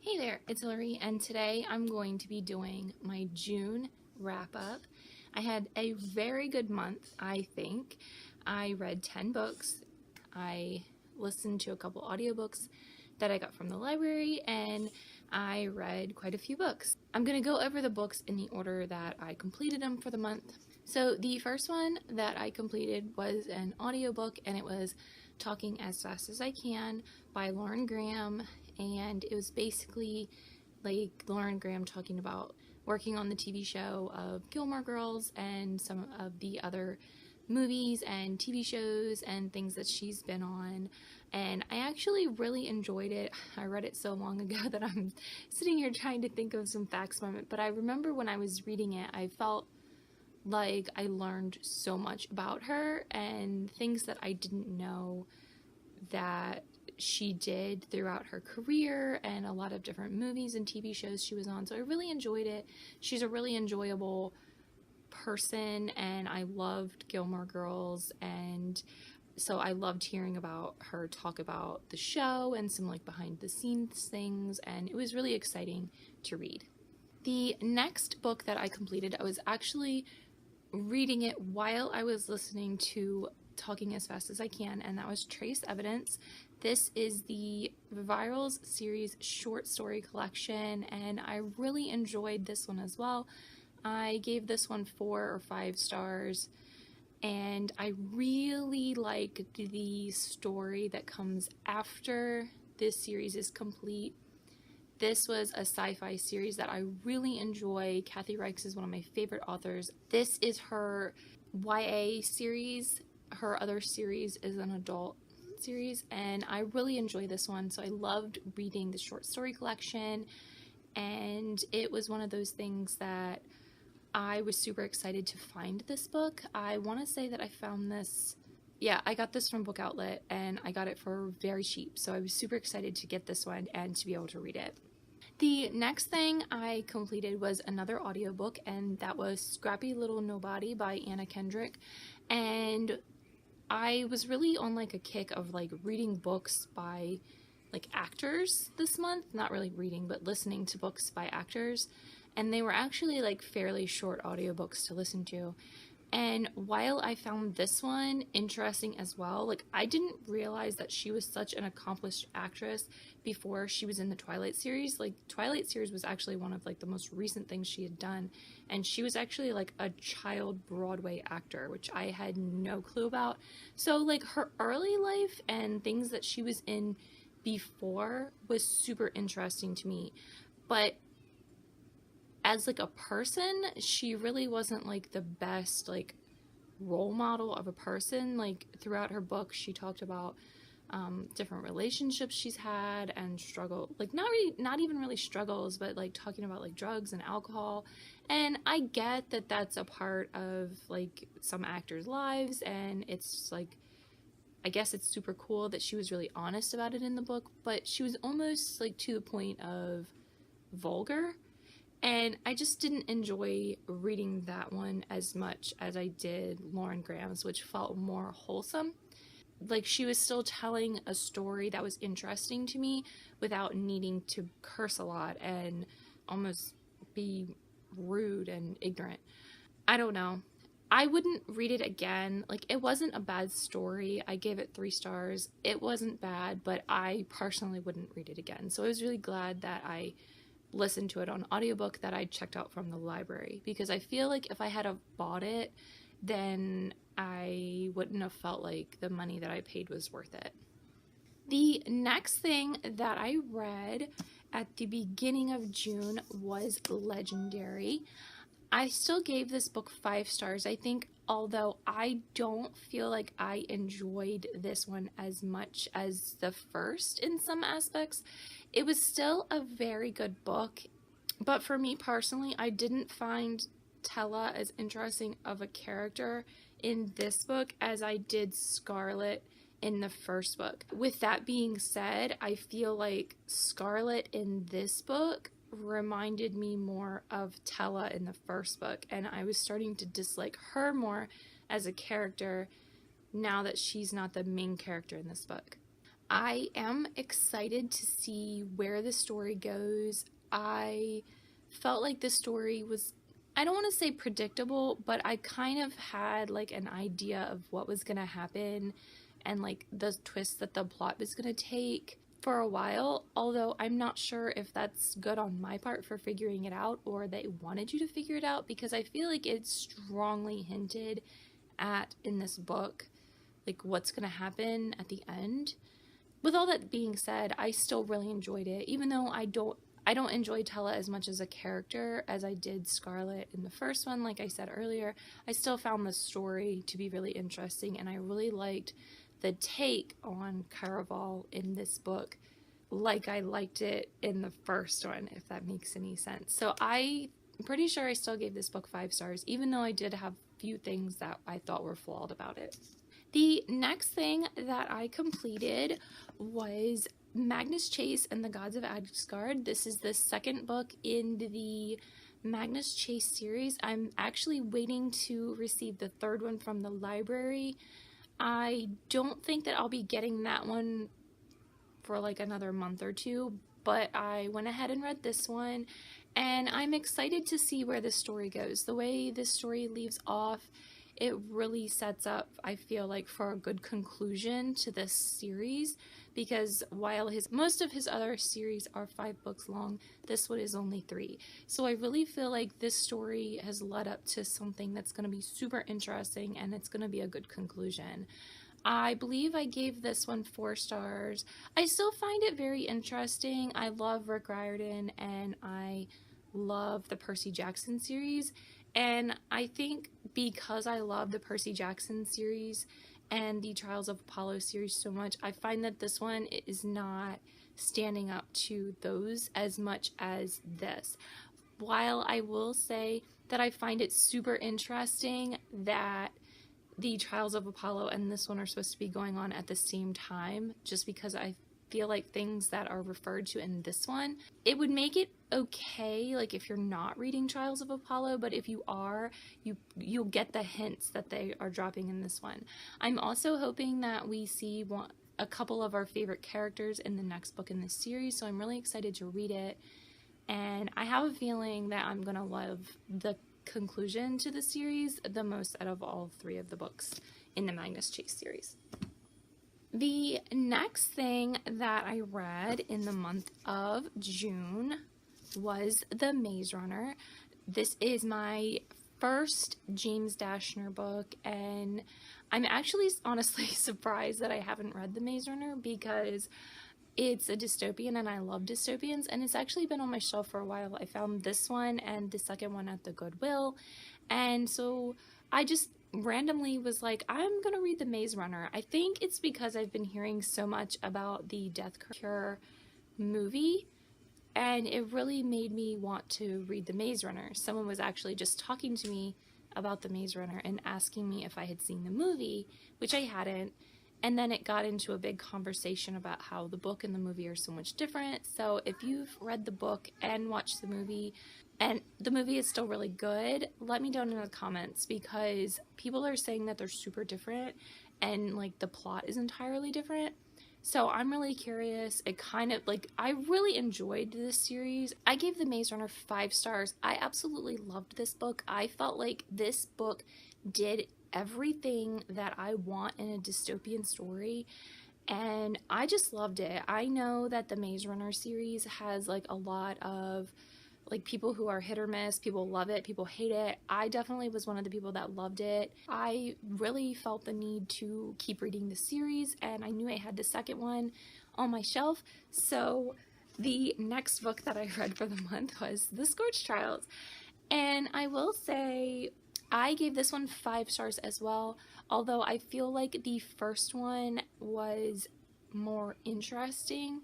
Hey there, it's Hillary, and today I'm going to be doing my June wrap-up. I had a very good month, I think. I read 10 books, I listened to a couple audiobooks that I got from the library, and I read quite a few books. I'm going to go over the books in the order that I completed them for the month. So the first one that I completed was an audiobook, and it was Talking as Fast as I Can by Lauren Graham. And it was basically like Lauren Graham talking about working on the TV show of Gilmore Girls and some of the other movies and TV shows and things that she's been on. And I actually really enjoyed it. I read it so long ago that I'm sitting here trying to think of some facts from it. But I remember when I was reading it, I felt like I learned so much about her and things that I didn't know that she did throughout her career and a lot of different movies and TV shows she was on. So I really enjoyed it. She's a really enjoyable person, and I loved Gilmore Girls, and so I loved hearing about her talk about the show and some like behind the scenes things, and it was really exciting to read. The next book that I completed, I was actually reading it while I was listening to Talking as Fast as I Can, and that was Trace Evidence. This is the Virals series short story collection, and I really enjoyed this one as well. I gave this one 4 or 5 stars, and I really liked the story that comes after this series is complete. This was a sci-fi series that I really enjoy. Kathy Reichs is one of my favorite authors. This is her YA series. Her other series is an adult series, and I really enjoy this one. So I loved reading the short story collection, and it was one of those things that I was super excited to find this book. I want to say that I found this, I got this from Book Outlet, and I got it for very cheap. So I was super excited to get this one and to be able to read it. The next thing I completed was another audiobook, and that was Scrappy Little Nobody by Anna Kendrick. And I was really on like a kick of like reading books by like actors this month. Not really reading, but listening to books by actors. And they were actually like fairly short audiobooks to listen to. And while I found this one interesting as well, like I didn't realize that she was such an accomplished actress before she was in the Twilight series. Like Twilight series was actually one of like the most recent things she had done, and she was actually like a child Broadway actor, which I had no clue about. So like her early life and things that she was in before was super interesting to me. But as like a person, she really wasn't like the best like role model of a person. Like throughout her book, she talked about different relationships she's had and struggle, like not even really struggles, but like talking about like drugs and alcohol. And I get that that's a part of like some actors' lives, and it's like, I guess it's super cool that she was really honest about it in the book, but she was almost like to the point of vulgar. And I just didn't enjoy reading that one as much as I did Lauren Graham's, which felt more wholesome. Like she was still telling a story that was interesting to me without needing to curse a lot and almost be rude and ignorant. I don't know. I wouldn't read it again. Like it wasn't a bad story. I gave it 3 stars. It wasn't bad, but I personally wouldn't read it again. So I was really glad that I listened to it on audiobook that I checked out from the library, because I feel like if I had have bought it, then I wouldn't have felt like the money that I paid was worth it. The next thing that I read at the beginning of June was Legendary. I still gave this book 5 stars, I think, although I don't feel like I enjoyed this one as much as the first in some aspects. It was still a very good book, but for me personally, I didn't find Tella as interesting of a character in this book as I did Scarlet in the first book. With that being said, I feel like Scarlet in this book reminded me more of Tella in the first book, and I was starting to dislike her more as a character now that she's not the main character in this book. I am excited to see where the story goes. I felt like the story was, I don't want to say predictable, but I kind of had like an idea of what was going to happen and like the twist that the plot was going to take for a while, although I'm not sure if that's good on my part for figuring it out or they wanted you to figure it out, because I feel like it's strongly hinted at in this book, like what's going to happen at the end. With all that being said, I still really enjoyed it, even though I don't enjoy Tella as much as a character as I did Scarlet in the first one. Like I said earlier, I still found the story to be really interesting, and I really liked the take on Caraval in this book, like I liked it in the first one, if that makes any sense. So I'm pretty sure I still gave this book 5 stars, even though I did have a few things that I thought were flawed about it. The next thing that I completed was Magnus Chase and the Gods of Asgard. This is the second book in the Magnus Chase series. I'm actually waiting to receive the third one from the library. I don't think that I'll be getting that one for like another month or two, but I went ahead and read this one, and I'm excited to see where this story goes. The way this story leaves off, it really sets up, I feel like, for a good conclusion to this series, because while most of his other series are 5 books long, this one is only 3. So I really feel like this story has led up to something that's going to be super interesting, and it's going to be a good conclusion. I believe I gave this one 4 stars. I still find it very interesting. I love Rick Riordan, and I love the Percy Jackson series. And I think because I love the Percy Jackson series and the Trials of Apollo series so much, I find that this one is not standing up to those as much as this. While I will say that I find it super interesting that the Trials of Apollo and this one are supposed to be going on at the same time, just because I feel like things that are referred to in this one, it would make it okay, like if you're not reading Trials of Apollo, but if you are, you'll get the hints that they are dropping in this one. I'm also hoping that we see a couple of our favorite characters in the next book in this series, so I'm really excited to read it, and I have a feeling that I'm gonna love the conclusion to the series the most out of all 3 of the books in the Magnus Chase series. The next thing that I read in the month of June was The Maze Runner. This is my first James Dashner book, and I'm actually honestly surprised that I haven't read The Maze Runner, because it's a dystopian and I love dystopians, and it's actually been on my shelf for a while. I found this one and the second one at the Goodwill, and so I just randomly was like, I'm gonna read The Maze Runner. I think it's because I've been hearing so much about the Death Cure movie, and it really made me want to read The Maze Runner. Someone was actually just talking to me about The Maze Runner and asking me if I had seen the movie, which I hadn't. And then it got into a big conversation about how the book and the movie are so much different. So if you've read the book and watched the movie, and the movie is still really good, let me know in the comments, because people are saying that they're super different and like the plot is entirely different. So I'm really curious. It kind of like, I really enjoyed this series. I gave The Maze Runner 5 stars. I absolutely loved this book. I felt like this book did everything that I want in a dystopian story, and I just loved it. I know that the Maze Runner series has like a lot of like people who are hit or miss. People love it, people hate it. I definitely was one of the people that loved it. I really felt the need to keep reading the series, and I knew I had the second one on my shelf. So the next book that I read for the month was The Scorch Trials, and I will say I gave this one 5 stars as well, although I feel like the first one was more interesting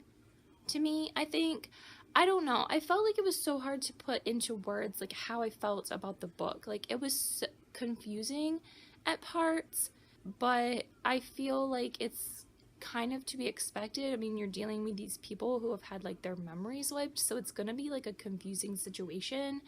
to me, I think. I don't know. I felt like it was so hard to put into words like how I felt about the book. Like it was so confusing at parts, but I feel like it's kind of to be expected. I mean, you're dealing with these people who have had like their memories wiped, so it's gonna be like a confusing situation.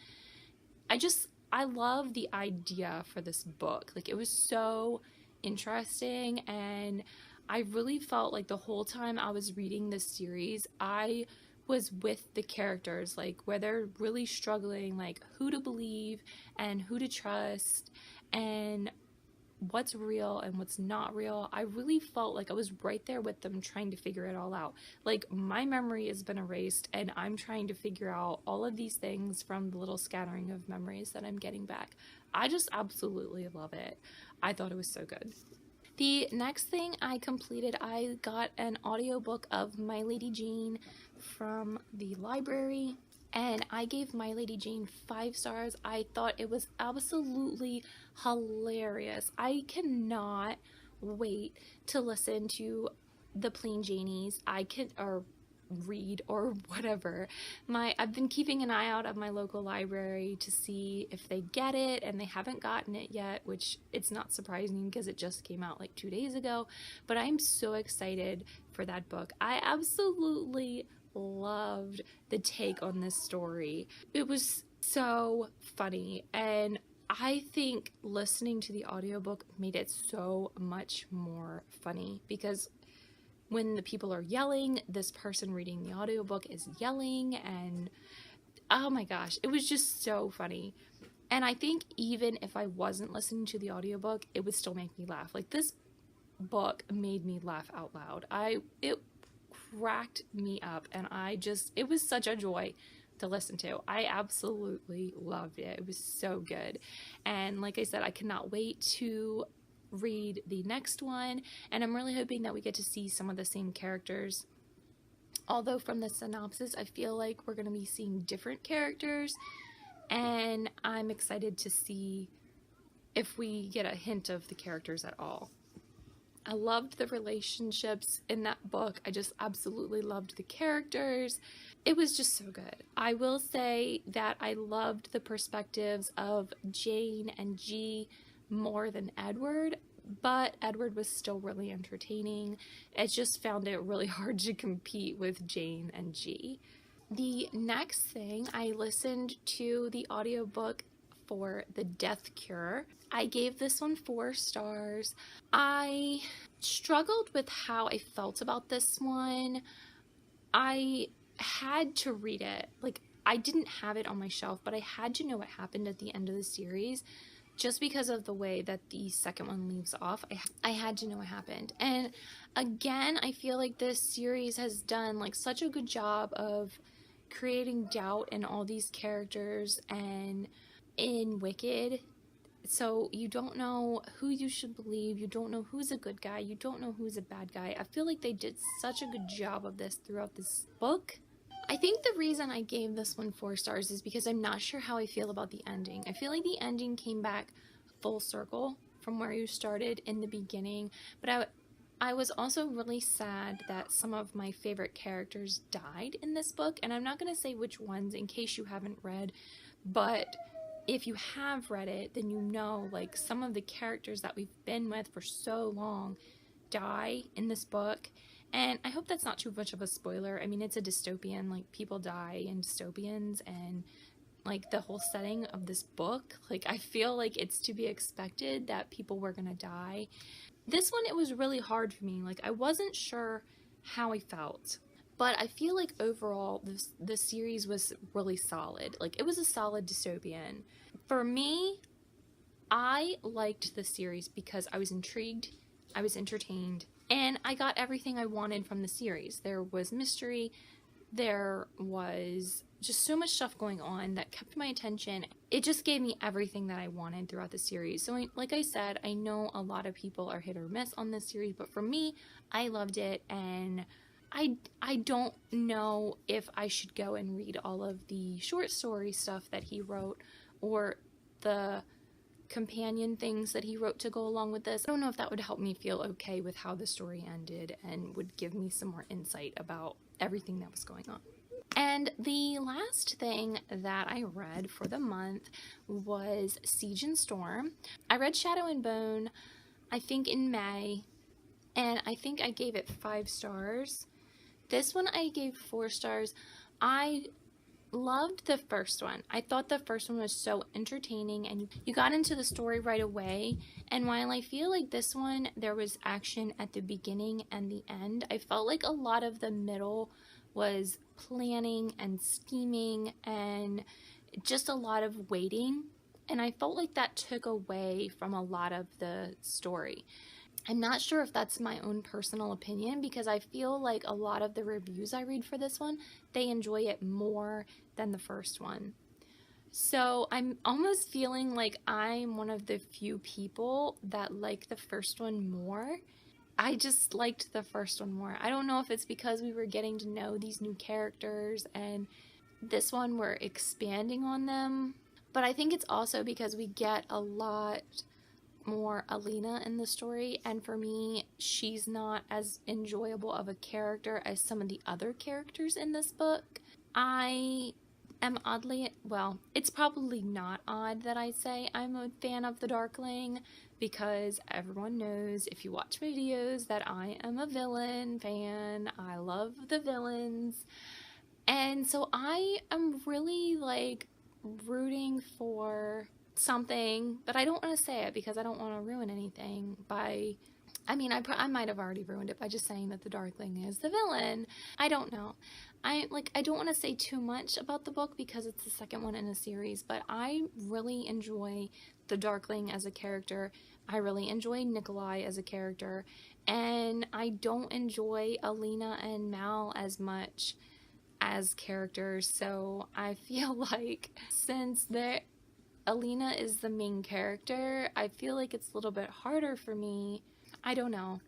I love the idea for this book. Like it was so interesting, and I really felt like the whole time I was reading this series, I was with the characters, like where they're really struggling, like who to believe and who to trust and what's real and what's not real. I really felt like I was right there with them trying to figure it all out. Like my memory has been erased and I'm trying to figure out all of these things from the little scattering of memories that I'm getting back. I just absolutely love it. I thought it was so good. The next thing I completed, I got an audiobook of My Lady Jane from the library, and I gave My Lady Jane 5 stars. I thought it was absolutely hilarious. I cannot wait to listen to the Plain Janies. Or read or whatever. I've been keeping an eye out of my local library to see if they get it, and they haven't gotten it yet, which it's not surprising because it just came out like 2 days ago, but I'm so excited for that book. I absolutely loved the take on this story. It was so funny, and I think listening to the audiobook made it so much more funny because when the people are yelling, this person reading the audiobook is yelling, and oh my gosh, it was just so funny. And I think even if I wasn't listening to the audiobook, it would still make me laugh. Like, this book made me laugh out loud. It cracked me up, and it was such a joy to listen to. I absolutely loved it. It was so good. And like I said, I cannot wait to read the next one, and I'm really hoping that we get to see some of the same characters, although from the synopsis I feel like we're going to be seeing different characters, and I'm excited to see if we get a hint of the characters at all. I loved the relationships in that book. I just absolutely loved the characters. It was just so good. I will say that I loved the perspectives of Jane and G more than Edward, but Edward was still really entertaining. I just found it really hard to compete with Jane and G. The next thing, I listened to the audiobook for The Death Cure. I gave this one 4 stars. I struggled with how I felt about this one. I had to read it. Like, I didn't have it on my shelf, but I had to know what happened at the end of the series. Just because of the way that the second one leaves off, I had to know what happened. And again, I feel like this series has done like such a good job of creating doubt in all these characters and in Wicked. So you don't know who you should believe, you don't know who's a good guy, you don't know who's a bad guy. I feel like they did such a good job of this throughout this book. I think the reason I gave this one 4 stars is because I'm not sure how I feel about the ending. I feel like the ending came back full circle from where you started in the beginning, but I was also really sad that some of my favorite characters died in this book, and I'm not going to say which ones in case you haven't read, but if you have read it, then you know, like, some of the characters that we've been with for so long die in this book. And I hope that's not too much of a spoiler. I mean, it's a dystopian, like, people die in dystopians, and like the whole setting of this book, like, I feel like it's to be expected that people were gonna die. This one, it was really hard for me. Like, I wasn't sure how I felt, but I feel like overall the series was really solid. Like, it was a solid dystopian. For me, I liked the series because I was intrigued, I was entertained, and I got everything I wanted from the series. There was mystery, there was just so much stuff going on that kept my attention. It just gave me everything that I wanted throughout the series. So like I said, I know a lot of people are hit or miss on this series, but for me, I loved it, and I don't know if I should go and read all of the short story stuff that he wrote or the companion things that he wrote to go along with this. I don't know if that would help me feel okay with how the story ended and would give me some more insight about everything that was going on. And the last thing that I read for the month was Siege and Storm. I read Shadow and Bone, I think in May, and I think I gave it 5 stars. This one I gave 4 stars. I loved the first one. I thought the first one was so entertaining and you got into the story right away. And while I feel like this one, there was action at the beginning and the end, I felt like a lot of the middle was planning and scheming and just a lot of waiting. And I felt like that took away from a lot of the story. I'm not sure if that's my own personal opinion because I feel like a lot of the reviews I read for this one, they enjoy it more than the first one. So I'm almost feeling like I'm one of the few people that like the first one more. I just liked the first one more. I don't know if it's because we were getting to know these new characters and this one we're expanding on them. But I think it's also because we get a lot more Alina in the story, and for me, she's not as enjoyable of a character as some of the other characters in this book. I am oddly, well, it's probably not odd that I say I'm a fan of the Darkling, because everyone knows if you watch my videos that I am a villain fan. I love the villains. And so I am really like rooting for something, but I don't want to say it because I don't want to ruin anything by, I mean, I might have already ruined it by just saying that the Darkling is the villain. I don't know. I don't want to say too much about the book because it's the second one in a series, but I really enjoy the Darkling as a character. I really enjoy Nikolai as a character, and I don't enjoy Alina and Mal as much as characters, so I feel like since Alina is the main character, I feel like it's a little bit harder for me. I don't know.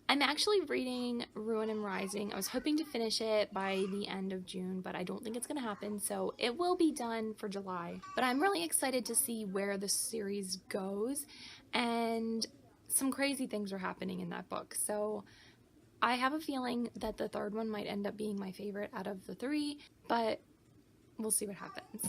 I'm actually reading Ruin and Rising. I was hoping to finish it by the end of June, but I don't think it's going to happen, so it will be done for July. But I'm really excited to see where the series goes, and some crazy things are happening in that book, so I have a feeling that the third one might end up being my favorite out of the three, but we'll see what happens.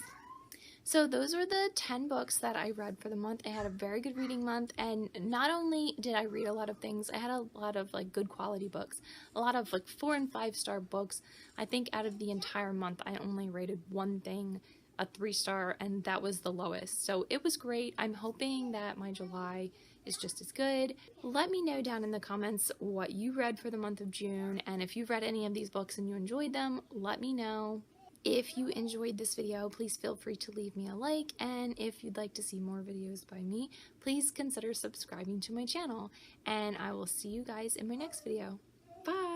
So those were the 10 books that I read for the month. I had a very good reading month, and not only did I read a lot of things, I had a lot of like good quality books, a lot of like 4 and 5-star books. I think out of the entire month, I only rated one thing a 3-star, and that was the lowest. So it was great. I'm hoping that my July is just as good. Let me know down in the comments what you read for the month of June, and if you've read any of these books and you enjoyed them, let me know. If you enjoyed this video, please feel free to leave me a like, and if you'd like to see more videos by me, please consider subscribing to my channel, and I will see you guys in my next video. Bye!